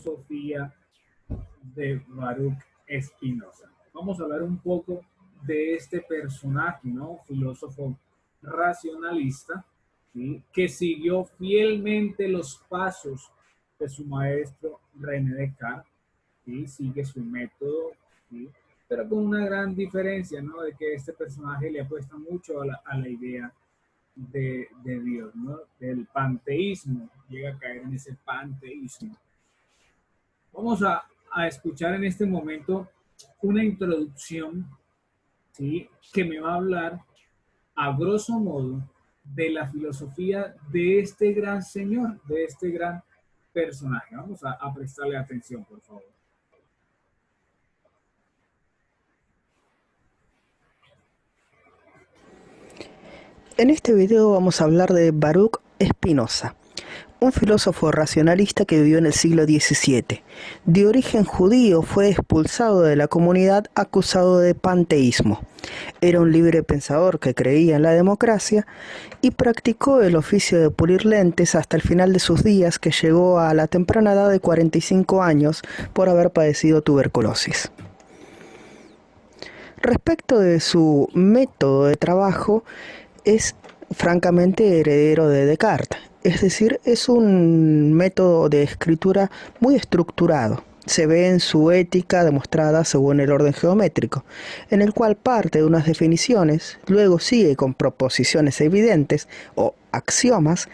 Sofía de Baruch Spinoza. Vamos a hablar un poco de este personaje, ¿no? Filósofo racionalista, ¿sí? Que siguió fielmente los pasos de su maestro René Descartes, ¿sí? Sigue su método, ¿sí? Pero con una gran diferencia, ¿no? De que este personaje le apuesta mucho a la idea de Dios, ¿no? Del panteísmo, llega a caer en ese panteísmo. Vamos a escuchar en este momento una introducción, ¿sí? Que me va a hablar a grosso modo de la filosofía de este gran señor, de este gran personaje. Vamos a prestarle atención, por favor. En este video vamos a hablar de Baruch Spinoza, un filósofo racionalista que vivió en el siglo XVII. De origen judío, fue expulsado de la comunidad acusado de panteísmo. Era un libre pensador que creía en la democracia y practicó el oficio de pulir lentes hasta el final de sus días, que llegó a la temprana edad de 45 años por haber padecido tuberculosis. Respecto de su método de trabajo, es francamente heredero de Descartes, es decir, es un método de escritura muy estructurado. Se ve en su ética demostrada según el orden geométrico, en el cual parte de unas definiciones, luego sigue con proposiciones evidentes o axiomas,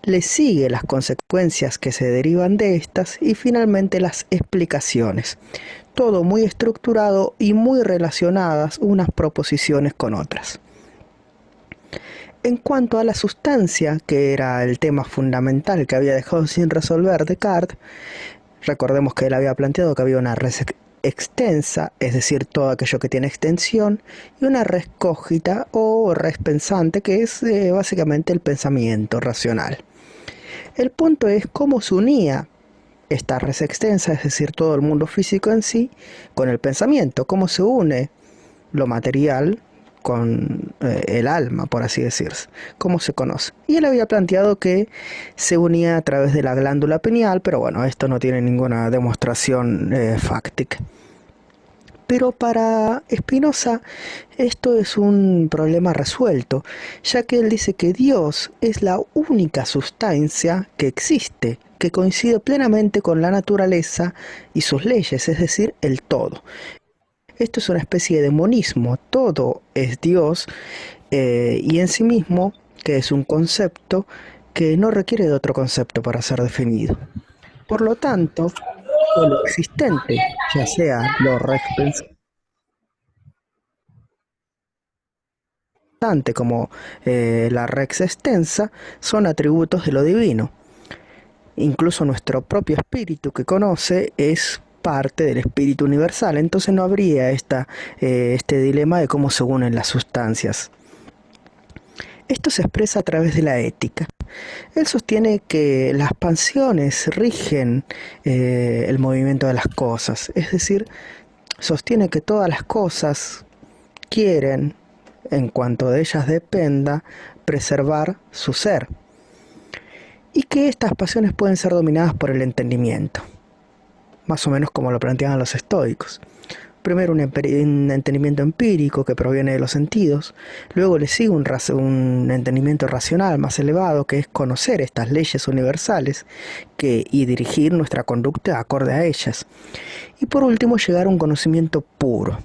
le sigue las consecuencias que se derivan de estas y finalmente las explicaciones. Todo muy estructurado y muy relacionadas unas proposiciones con otras. En cuanto a la sustancia, que era el tema fundamental que había dejado sin resolver Descartes, recordemos que él había planteado que había una res extensa, es decir, todo aquello que tiene extensión, y una res cogita o res pensante, que es básicamente el pensamiento racional. El punto es cómo se unía esta res extensa, es decir, todo el mundo físico en sí, con el pensamiento, cómo se une lo material con el alma, por así decirse, cómo se conoce. Y él había planteado que se unía a través de la glándula pineal, pero bueno, esto no tiene ninguna demostración fáctica. Pero para Spinoza esto es un problema resuelto, ya que él dice que Dios es la única sustancia que existe, que coincide plenamente con la naturaleza y sus leyes, es decir, el todo. Esto es una especie de monismo, todo es Dios y en sí mismo, que es un concepto que no requiere de otro concepto para ser definido. Por lo tanto, todo lo existente, ya sea lo pensante como la rex extensa, son atributos de lo divino. Incluso nuestro propio espíritu que conoce es parte del espíritu universal, entonces no habría este dilema de cómo se unen las sustancias. Esto se expresa a través de la ética. Él sostiene que las pasiones rigen el movimiento de las cosas, es decir, sostiene que todas las cosas quieren, en cuanto de ellas dependa, preservar su ser, y que estas pasiones pueden ser dominadas por el entendimiento, más o menos como lo planteaban los estoicos. Primero un entendimiento empírico que proviene de los sentidos, luego le sigue un entendimiento racional más elevado, que es conocer estas leyes universales y dirigir nuestra conducta acorde a ellas, y por último llegar a un conocimiento puro,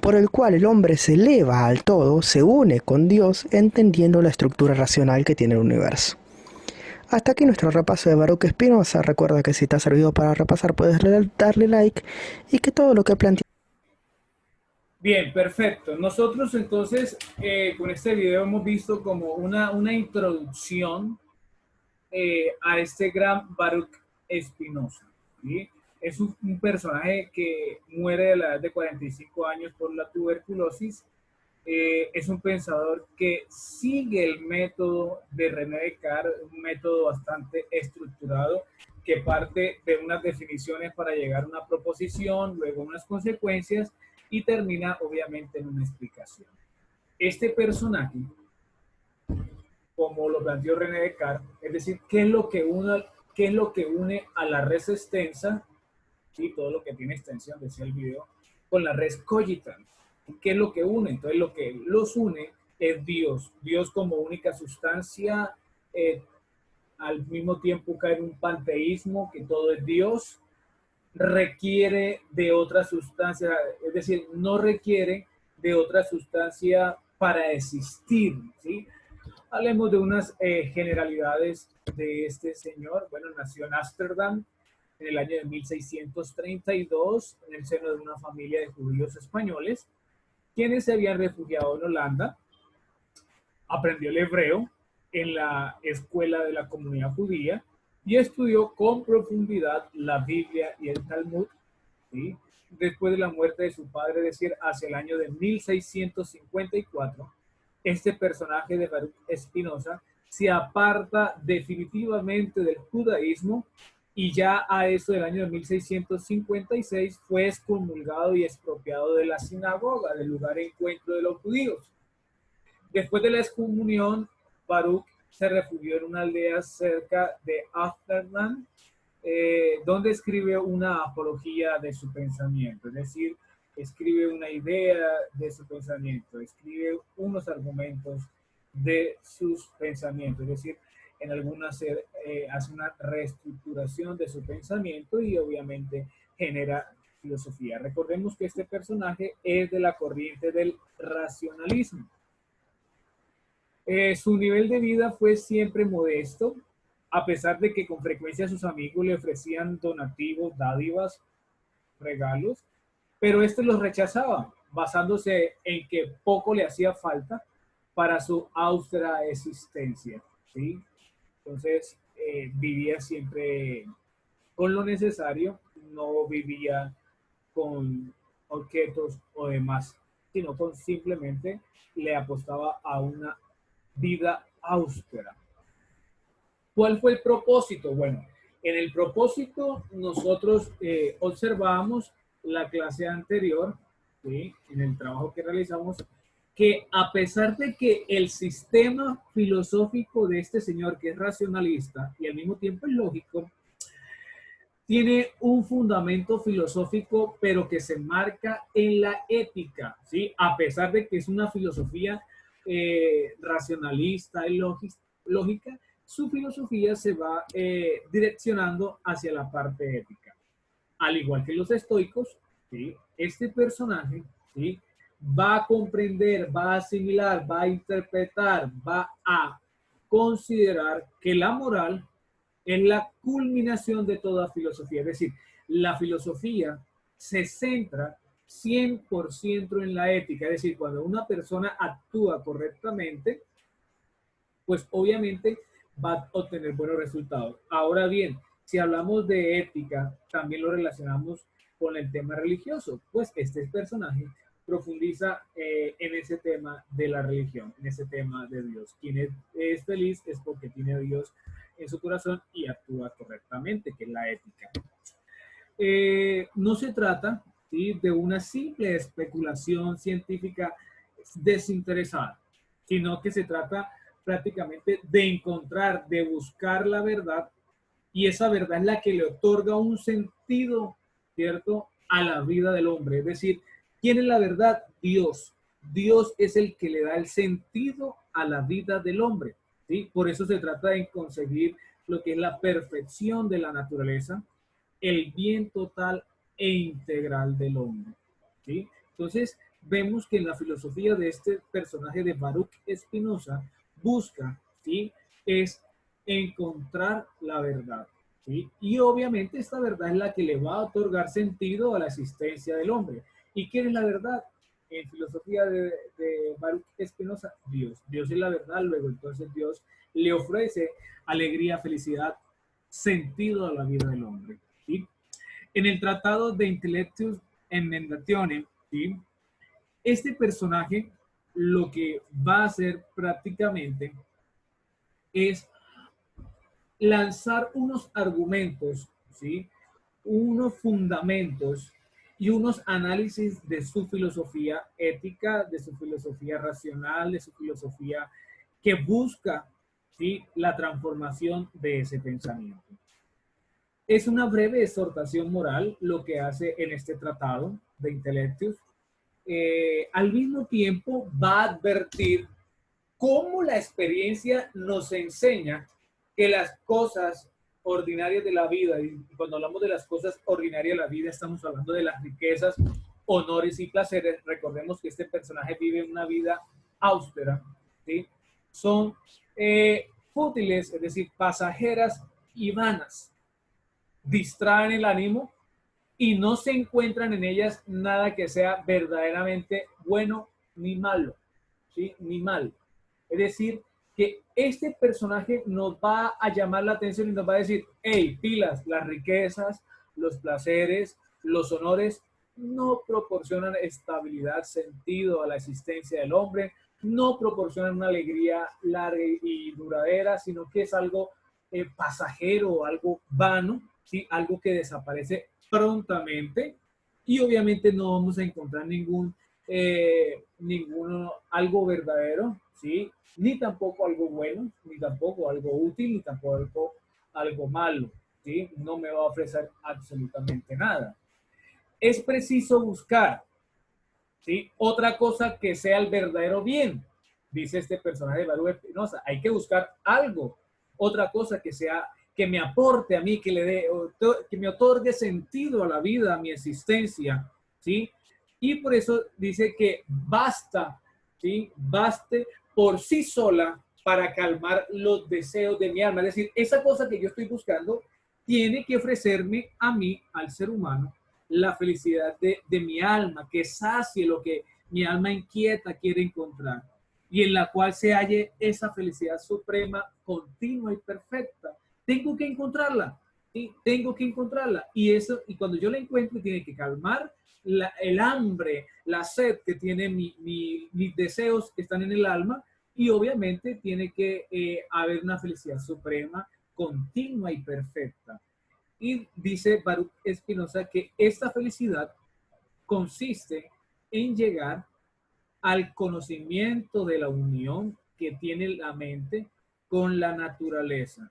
por el cual el hombre se eleva al todo, se une con Dios, entendiendo la estructura racional que tiene el universo. Hasta aquí nuestro repaso de Baruch Spinoza. Recuerda que si te ha servido para repasar puedes darle like y que todo lo que plantea. Bien, perfecto. Nosotros entonces con este video hemos visto como una introducción a este gran Baruch Spinoza, ¿sí? Es un personaje que muere a la edad de 45 años por la tuberculosis. Es un pensador que sigue el método de René Descartes, un método bastante estructurado que parte de unas definiciones para llegar a una proposición, luego unas consecuencias y termina obviamente en una explicación. Este personaje, como lo planteó René Descartes, es decir, ¿qué es lo que qué es lo que une a la res extensa, ¿sí? Todo lo que tiene extensión, decía el video, con la res cogitans. ¿Qué es lo que une? Entonces lo que los une es Dios. Dios como única sustancia, al mismo tiempo cae en un panteísmo, que todo es Dios, requiere de otra sustancia, es decir, no requiere de otra sustancia para existir, ¿sí? Hablemos de unas generalidades de este señor. Bueno, nació en Ámsterdam en el año de 1632 en el seno de una familia de judíos españoles, quienes se habían refugiado en Holanda. Aprendió el hebreo en la escuela de la comunidad judía y estudió con profundidad la Biblia y el Talmud, ¿sí? Después de la muerte de su padre, es decir, hacia el año de 1654, este personaje de Baruch Spinoza se aparta definitivamente del judaísmo y ya a eso del año de 1656 fue excomulgado y expropiado de la sinagoga, del lugar de encuentro de los judíos. Después de la excomunión, Baruch se refugió en una aldea cerca de Ámsterdam, donde escribe una apología de su pensamiento, es decir, escribe una idea de su pensamiento, escribe unos argumentos de sus pensamientos, es decir, en algunas hace una reestructuración de su pensamiento y obviamente genera filosofía. Recordemos que este personaje es de la corriente del racionalismo. Su nivel de vida fue siempre modesto, a pesar de que con frecuencia sus amigos le ofrecían donativos, dádivas, regalos, pero este los rechazaba, basándose en que poco le hacía falta para su austera existencia, ¿sí? Entonces, vivía siempre con lo necesario, no vivía con objetos o demás, sino con simplemente le apostaba a una vida austera. ¿Cuál fue el propósito? Bueno, en el propósito nosotros observamos la clase anterior, ¿sí? En el trabajo que realizamos, que a pesar de que el sistema filosófico de este señor, que es racionalista y al mismo tiempo es lógico, tiene un fundamento filosófico, pero que se marca en la ética, ¿sí? A pesar de que es una filosofía racionalista y lógica, su filosofía se va direccionando hacia la parte ética. Al igual que los estoicos, ¿sí? Este personaje, ¿sí? Va a comprender, va a asimilar, va a interpretar, va a considerar que la moral es la culminación de toda filosofía. Es decir, la filosofía se centra 100% en la ética. Es decir, cuando una persona actúa correctamente, pues obviamente va a obtener buenos resultados. Ahora bien, si hablamos de ética, también lo relacionamos con el tema religioso, pues este personaje profundiza en ese tema de la religión, en ese tema de Dios. Quien es feliz es porque tiene a Dios en su corazón y actúa correctamente, que es la ética. No se trata, ¿sí?, de una simple especulación científica desinteresada, sino que se trata prácticamente de encontrar, de buscar la verdad, y esa verdad es la que le otorga un sentido, ¿cierto?, a la vida del hombre. Es decir, ¿quién es la verdad? Dios. Dios es el que le da el sentido a la vida del hombre, ¿sí? Por eso se trata de conseguir lo que es la perfección de la naturaleza, el bien total e integral del hombre, ¿sí? Entonces, vemos que en la filosofía de este personaje de Baruch Spinoza busca, ¿sí?, es encontrar la verdad, ¿sí? Y obviamente esta verdad es la que le va a otorgar sentido a la existencia del hombre. ¿Y quién es la verdad? En filosofía de Baruch Spinoza, Dios. Dios es la verdad, luego entonces Dios le ofrece alegría, felicidad, sentido a la vida del hombre, ¿sí? En el Tratado de Intellectus Emendatione, ¿sí?, este personaje lo que va a hacer prácticamente es lanzar unos argumentos, ¿sí?, unos fundamentos y unos análisis de su filosofía ética, de su filosofía racional, de su filosofía que busca, ¿sí?, la transformación de ese pensamiento. Es una breve exhortación moral lo que hace en este tratado de Intellectus. Al mismo tiempo va a advertir cómo la experiencia nos enseña que las cosas ordinarias de la vida, y cuando hablamos de las cosas ordinarias de la vida, estamos hablando de las riquezas, honores y placeres. Recordemos que este personaje vive una vida austera, ¿sí? Son fútiles, es decir, pasajeras y vanas, distraen el ánimo y no se encuentran en ellas nada que sea verdaderamente bueno ni malo, ¿sí? Ni mal. Es decir, que este personaje nos va a llamar la atención y nos va a decir, hey, pilas, las riquezas, los placeres, los honores no proporcionan estabilidad, sentido a la existencia del hombre, no proporcionan una alegría larga y duradera, sino que es algo pasajero, algo vano, ¿sí? Algo que desaparece prontamente y obviamente no vamos a encontrar ninguno algo verdadero, ¿sí? Ni tampoco algo bueno, ni tampoco algo útil, ni tampoco algo malo, ¿sí? No me va a ofrecer absolutamente nada. Es preciso buscar, ¿sí? Otra cosa que sea el verdadero bien, dice este personaje de Baruch Espinosa. Hay que buscar algo, otra cosa que sea, que me aporte a mí, que me otorgue sentido a la vida, a mi existencia, ¿sí? Y por eso dice que basta, ¿sí? Baste por sí sola para calmar los deseos de mi alma. Es decir, esa cosa que yo estoy buscando tiene que ofrecerme a mí, al ser humano, la felicidad de mi alma, que sacie lo que mi alma inquieta quiere encontrar y en la cual se halle esa felicidad suprema, continua y perfecta. Tengo que encontrarla, ¿sí? Tengo que encontrarla y eso, y cuando yo la encuentre tiene que calmar el hambre, la sed que tiene mis deseos que están en el alma y obviamente tiene que haber una felicidad suprema, continua y perfecta. Y dice Baruch Espinosa que esta felicidad consiste en llegar al conocimiento de la unión que tiene la mente con la naturaleza.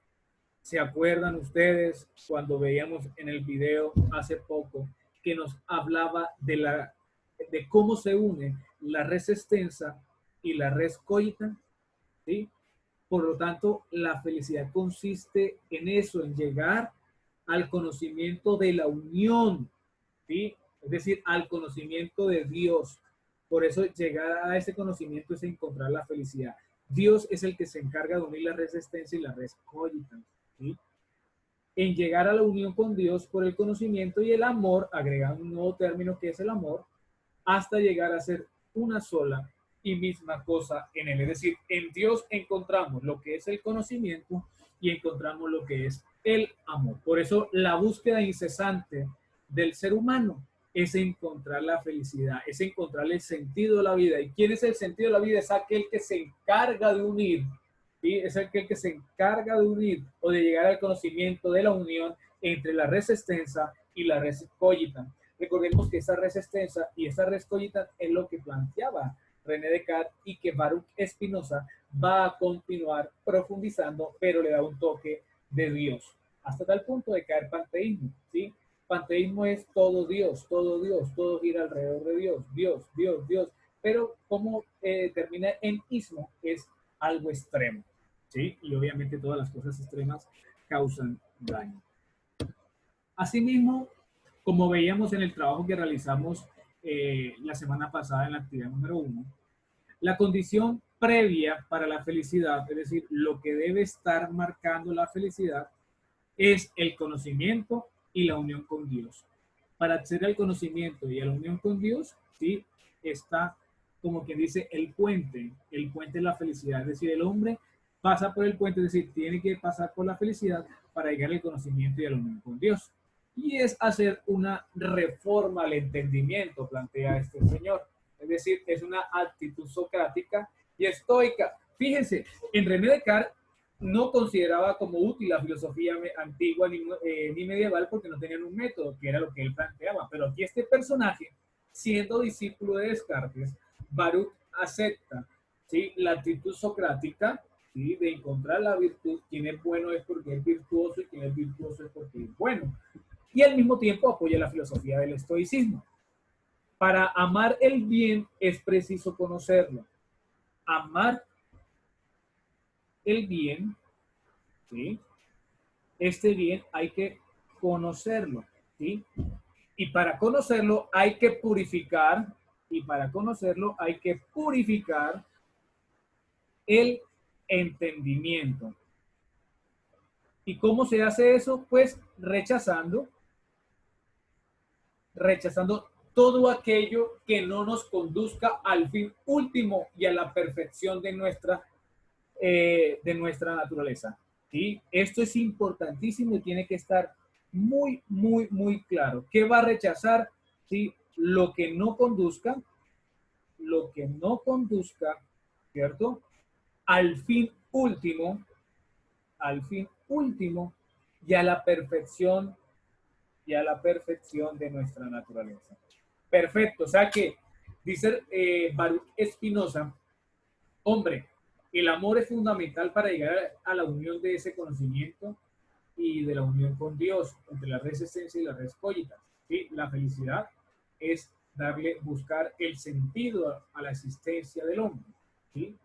¿Se acuerdan ustedes cuando veíamos en el video hace poco que nos hablaba de cómo se une la res extensa y la res cogita? ¿Sí? Por lo tanto, la felicidad consiste en eso, en llegar al conocimiento de la unión, ¿sí? Es decir, al conocimiento de Dios. Por eso llegar a ese conocimiento es encontrar la felicidad. Dios es el que se encarga de unir la resistencia y la res cogitans, ¿sí? En llegar a la unión con Dios por el conocimiento y el amor, agregando un nuevo término que es el amor, hasta llegar a ser una sola y misma cosa en él. Es decir, en Dios encontramos lo que es el conocimiento y encontramos lo que es el amor. Por eso la búsqueda incesante del ser humano es encontrar la felicidad, es encontrar el sentido de la vida. ¿Y quién es el sentido de la vida? Es aquel que se encarga de unir, ¿sí? Es aquel que se encarga de unir o de llegar al conocimiento de la unión entre la res extensa y la res cogitans. Recordemos que esa res extensa y esa res cogitans es lo que planteaba René Descartes y que Baruch Espinosa va a continuar profundizando, pero le da un toque de Dios, hasta tal punto de caer panteísmo, ¿sí? Panteísmo es todo Dios, todo gira alrededor de Dios, Dios, Dios, Dios, pero como termina en ismo, es algo extremo, ¿sí? Y obviamente todas las cosas extremas causan daño. Asimismo, como veíamos en el trabajo que realizamos la semana pasada en la actividad número 1, la condición previa para la felicidad, es decir, lo que debe estar marcando la felicidad, es el conocimiento y la unión con Dios. Para acceder al conocimiento y a la unión con Dios, sí, está como quien dice el puente de la felicidad, es decir, el hombre pasa por el puente, es decir, tiene que pasar por la felicidad para llegar al conocimiento y a la unión con Dios. Y es hacer una reforma al entendimiento, plantea este señor. Es decir, es una actitud socrática y estoica. Fíjense, en René Descartes no consideraba como útil la filosofía antigua ni medieval porque no tenían un método, que era lo que él planteaba. Pero aquí este personaje, siendo discípulo de Descartes, Baruch acepta, ¿sí?, la actitud socrática ¿sí? De encontrar la virtud. Quien es bueno es porque es virtuoso y quien es virtuoso es porque es bueno. Y al mismo tiempo apoya la filosofía del estoicismo. Para amar el bien es preciso conocerlo. Amar el bien, ¿sí? Este bien hay que conocerlo, ¿sí? Y para conocerlo hay que purificar, y para conocerlo hay que purificar el entendimiento. ¿Y cómo se hace eso? Pues rechazando todo aquello que no nos conduzca al fin último y a la perfección de nuestra naturaleza. ¿Sí? Esto es importantísimo y tiene que estar muy, muy, muy claro. ¿Qué va a rechazar? ¿Sí? Lo que no conduzca, ¿cierto? Al fin último, al fin último y a la perfección de nuestra naturaleza. Perfecto, o sea que dice Baruch Espinosa, hombre, el amor es fundamental para llegar a la unión de ese conocimiento y de la unión con Dios, entre la res esencia y la res cogitas. ¿Sí? La felicidad es buscar el sentido a la existencia del hombre. ¿Sí?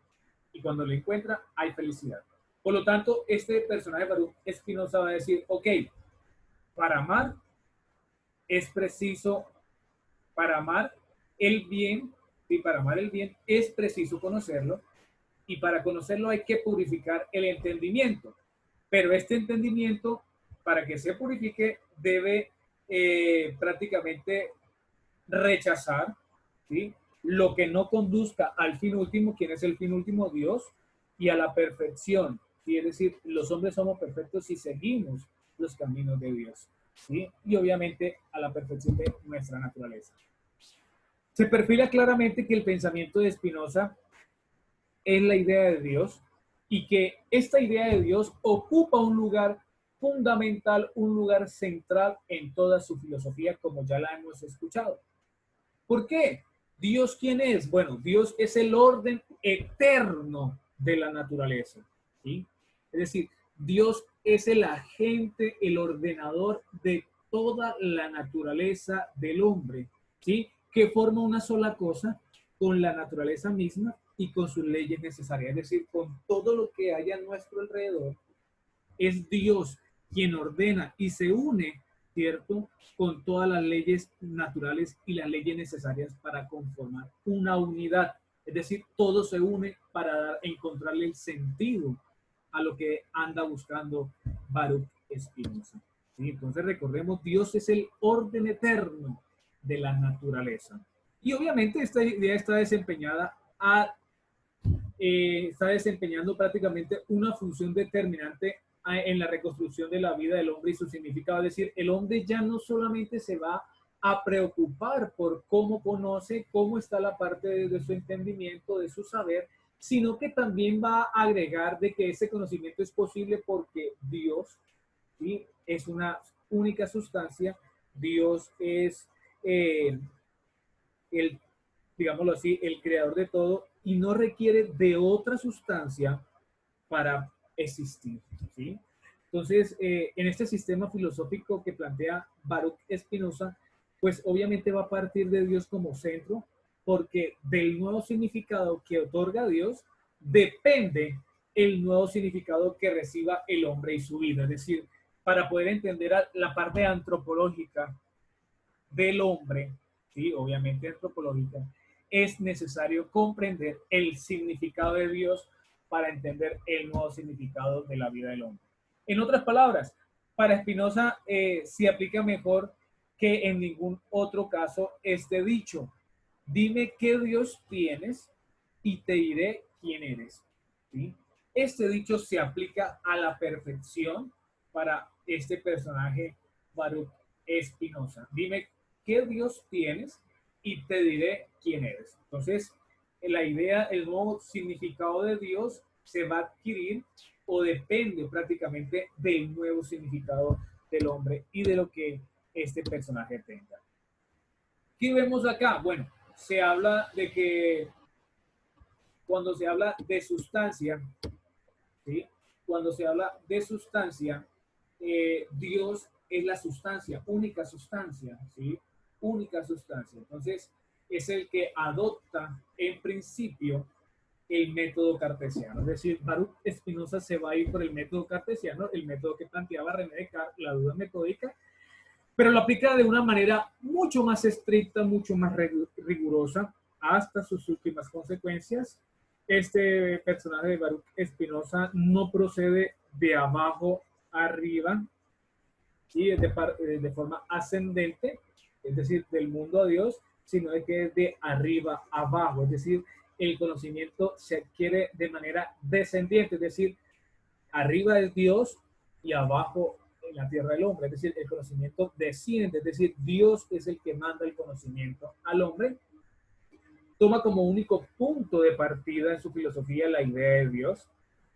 Y cuando lo encuentra, hay felicidad. Por lo tanto, este personaje Baruch Espinosa va a decir, ok, para amar es preciso, para amar el bien, y para amar el bien es preciso conocerlo, y para conocerlo hay que purificar el entendimiento. Pero este entendimiento, para que se purifique, debe prácticamente rechazar, ¿sí? Lo que no conduzca al fin último, quien es el fin último, Dios, y a la perfección. ¿Sí? Es decir, los hombres somos perfectos si seguimos los caminos de Dios. ¿Sí? Y obviamente a la perfección de nuestra naturaleza. Se perfila claramente que el pensamiento de Spinoza es la idea de Dios y que esta idea de Dios ocupa un lugar fundamental, un lugar central en toda su filosofía, como ya la hemos escuchado. ¿Por qué? ¿Dios quién es? Bueno, Dios es el orden eterno de la naturaleza, ¿sí? Es decir, Dios es el agente, el ordenador de toda la naturaleza del hombre, ¿sí? Que forma una sola cosa con la naturaleza misma y con sus leyes necesarias, es decir, con todo lo que hay a nuestro alrededor. Es Dios quien ordena y se une, ¿cierto?, con todas las leyes naturales y las leyes necesarias para conformar una unidad. Es decir, todo se une para encontrarle el sentido a lo que anda buscando Baruch Spinoza. ¿Sí? Entonces recordemos, Dios es el orden eterno de la naturaleza. Y obviamente esta idea está desempeñando prácticamente una función determinante en la reconstrucción de la vida del hombre y su significado. Es decir, el hombre ya no solamente se va a preocupar por cómo conoce, cómo está la parte de su entendimiento, de su saber, sino que también va a agregar de que ese conocimiento es posible porque Dios, ¿sí?, es una única sustancia. Dios es eh, el, digámoslo así, el creador de todo y no requiere de otra sustancia para existir, ¿sí? Entonces, en este sistema filosófico que plantea Baruch Spinoza, pues obviamente va a partir de Dios como centro, porque del nuevo significado que otorga Dios depende el nuevo significado que reciba el hombre y su vida. Es decir, para poder entender la parte antropológica del hombre, ¿sí?, obviamente antropológica, es necesario comprender el significado de Dios para entender el nuevo significado de la vida del hombre. En otras palabras, para Spinoza se aplica mejor que en ningún otro caso este dicho: dime qué Dios tienes y te diré quién eres. ¿Sí? Este dicho se aplica a la perfección para este personaje Baruch Spinoza. Dime qué Dios tienes y te diré quién eres. Entonces, la idea, el nuevo significado de Dios se va a adquirir o depende prácticamente del nuevo significado del hombre y de lo que este personaje tenga. ¿Qué vemos acá? Bueno, se habla de que cuando se habla de sustancia, ¿sí? Cuando se habla de sustancia, Dios es la sustancia, única sustancia, ¿sí? Única sustancia. Entonces, es el que adopta en principio el método cartesiano. Es decir, Baruch Spinoza se va a ir por el método cartesiano, el método que planteaba René Descartes, la duda metódica, pero lo aplica de una manera mucho más estricta, mucho más rigurosa, hasta sus últimas consecuencias. Este personaje de Baruch Spinoza no procede de abajo arriba, y de forma ascendente, es decir, del mundo a Dios, sino de que es de arriba a abajo, es decir, el conocimiento se adquiere de manera descendiente, es decir, arriba es Dios y abajo en la tierra del hombre, es decir, el conocimiento desciende, es decir, Dios es el que manda el conocimiento al hombre, toma como único punto de partida en su filosofía la idea de Dios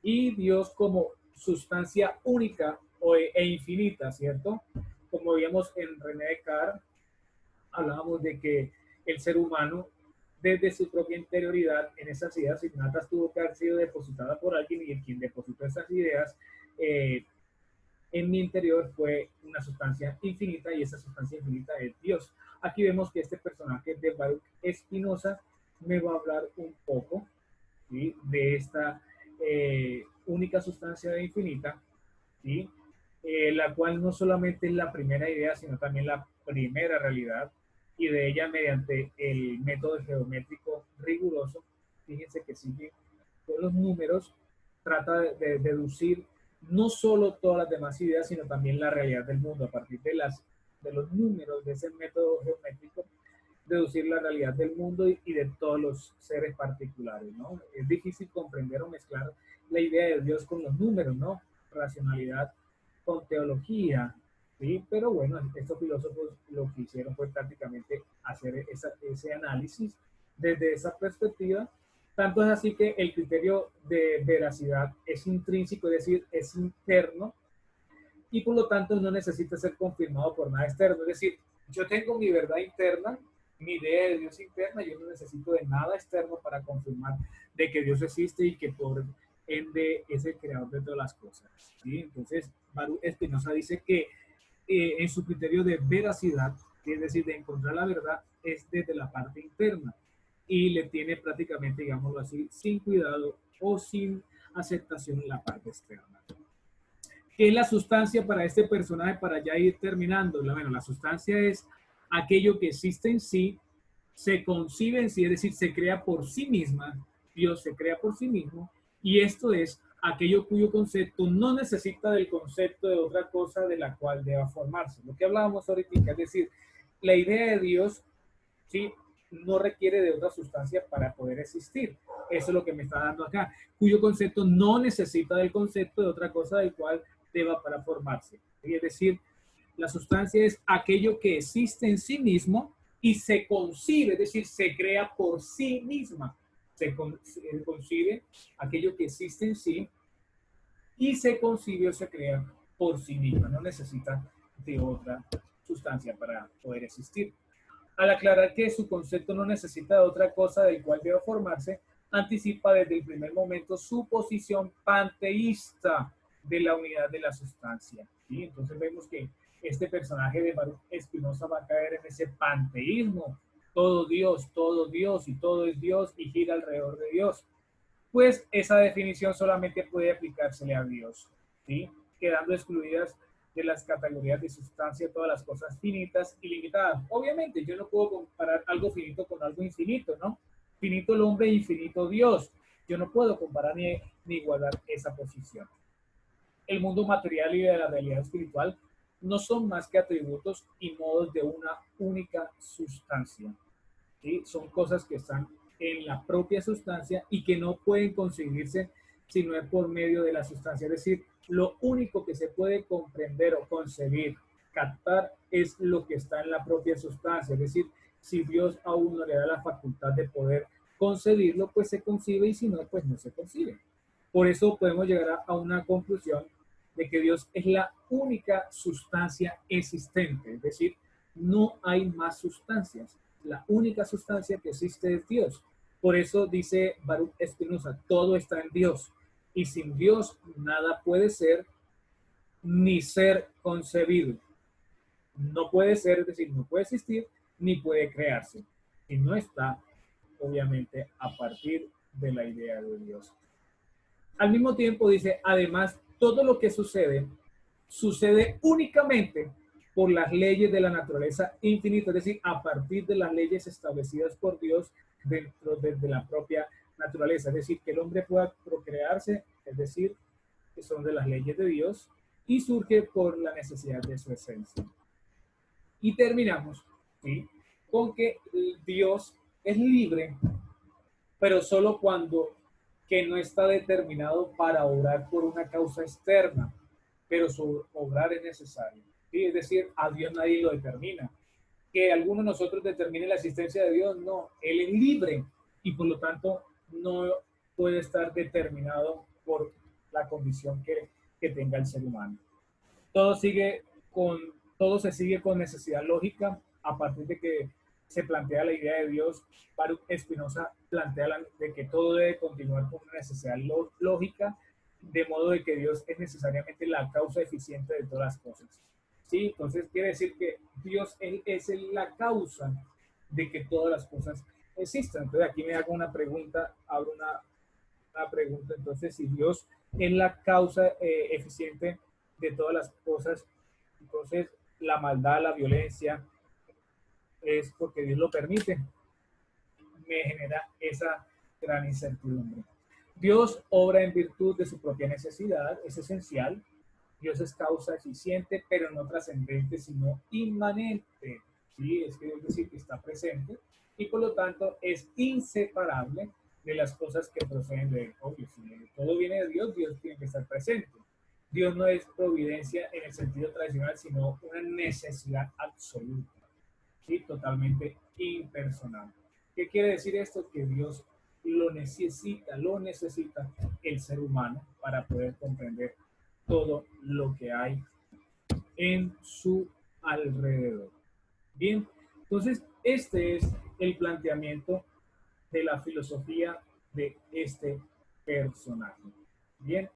y Dios como sustancia única e infinita, ¿cierto? Como vimos en René Descartes, hablábamos de que el ser humano, desde su propia interioridad, en esas ideas innatas tuvo que haber sido depositada por alguien y el quien depositó esas ideas en mi interior fue una sustancia infinita y esa sustancia infinita es Dios. Aquí vemos que este personaje de Baruch Spinoza me va a hablar un poco, ¿sí?, de esta única sustancia infinita, ¿sí?, la cual no solamente es la primera idea, sino también la primera realidad, y de ella mediante el método geométrico riguroso, fíjense que sigue con los números, trata de deducir no solo todas las demás ideas, sino también la realidad del mundo a partir de los números de ese método geométrico, deducir la realidad del mundo y de todos los seres particulares, ¿no? Es difícil comprender o mezclar la idea de Dios con los números, ¿no? Racionalidad con teología, ¿sí? Pero bueno, estos filósofos lo que hicieron fue prácticamente hacer ese análisis desde esa perspectiva. Tanto es así que el criterio de veracidad es intrínseco, es decir, es interno, y por lo tanto no necesita ser confirmado por nada externo. Es decir, yo tengo mi verdad interna, mi idea de Dios interna, yo no necesito de nada externo para confirmar de que Dios existe y que por ende es el creador de todas las cosas, ¿sí? Entonces, Baruch Spinoza dice que en su criterio de veracidad, es decir, de encontrar la verdad, es desde la parte interna y le tiene prácticamente, digámoslo así, sin cuidado o sin aceptación en la parte externa. ¿Qué es la sustancia para este personaje para ya ir terminando? Bueno, la sustancia es aquello que existe en sí, se concibe en sí, es decir, se crea por sí misma, Dios se crea por sí mismo, y esto es aquello cuyo concepto no necesita del concepto de otra cosa de la cual deba formarse. Lo que hablábamos ahorita, es decir, la idea de Dios, ¿sí?, no requiere de otra sustancia para poder existir. Eso es lo que me está dando acá, cuyo concepto no necesita del concepto de otra cosa del cual deba para formarse. Es decir, la sustancia es aquello que existe en sí mismo y se concibe, es decir, se crea por sí misma. Se concibe aquello que existe en sí y se concibe o se crea por sí misma. No necesita de otra sustancia para poder existir. Al aclarar que su concepto no necesita de otra cosa del cual debe formarse, anticipa desde el primer momento su posición panteísta de la unidad de la sustancia, ¿sí? Entonces vemos que este personaje de Baruch Spinoza va a caer en ese panteísmo, todo Dios y todo es Dios y gira alrededor de Dios. Pues esa definición solamente puede aplicársele a Dios, ¿sí?, quedando excluidas de las categorías de sustancia todas las cosas finitas y limitadas. Obviamente, yo no puedo comparar algo finito con algo infinito, ¿no? Finito el hombre, infinito Dios. Yo no puedo comparar ni igualar esa posición. El mundo material y de la realidad espiritual no son más que atributos y modos de una única sustancia, ¿sí? Son cosas que están en la propia sustancia y que no pueden conseguirse si no es por medio de la sustancia. Es decir, lo único que se puede comprender o concebir, captar, es lo que está en la propia sustancia. Es decir, si Dios a uno le da la facultad de poder concebirlo, pues se concibe, y si no, pues no se concibe. Por eso podemos llegar a una conclusión de que Dios es la única sustancia existente. Es decir, no hay más sustancias. La única sustancia que existe es Dios. Por eso dice Baruch Spinoza, todo está en Dios. Y sin Dios nada puede ser ni ser concebido. No puede ser, es decir, no puede existir ni puede crearse. Y no está, obviamente, a partir de la idea de Dios. Al mismo tiempo dice, además, todo lo que sucede, sucede únicamente por las leyes de la naturaleza infinita, es decir, a partir de las leyes establecidas por Dios dentro de la propia naturaleza. Es decir, que el hombre pueda procrearse, es decir, que son de las leyes de Dios y surge por la necesidad de su esencia. Y terminamos, ¿sí?, con que Dios es libre, pero solo cuando que no está determinado para obrar por una causa externa, pero su obrar es necesario. ¿Sí? Es decir, a Dios nadie lo determina. Que alguno de nosotros determine la existencia de Dios, no. Él es libre y por lo tanto no puede estar determinado por la condición que tenga el ser humano. Todo sigue con, todo se sigue con necesidad lógica a partir de que se plantea la idea de Dios. Baruch Spinoza plantea de que todo debe continuar con una necesidad lógica, de modo de que Dios es necesariamente la causa eficiente de todas las cosas. ¿Sí? Entonces quiere decir que Dios es la causa de que todas las cosas existan. Entonces aquí me hago una pregunta, abro una pregunta. Entonces, si Dios es la causa eficiente de todas las cosas, entonces la maldad, la violencia, es porque Dios lo permite. Me genera esa gran incertidumbre. Dios obra en virtud de su propia necesidad, es esencial. Dios es causa eficiente, pero no trascendente, sino inmanente. ¿Sí? Es decir, que está presente y por lo tanto es inseparable de las cosas que proceden de él. Obvio, si todo viene de Dios, Dios tiene que estar presente. Dios no es providencia en el sentido tradicional, sino una necesidad absoluta, ¿sí? Totalmente impersonal. ¿Qué quiere decir esto? Que Dios lo necesita el ser humano para poder comprender todo lo que hay en su alrededor. Bien, entonces este es el planteamiento de la filosofía de este personaje. Bien.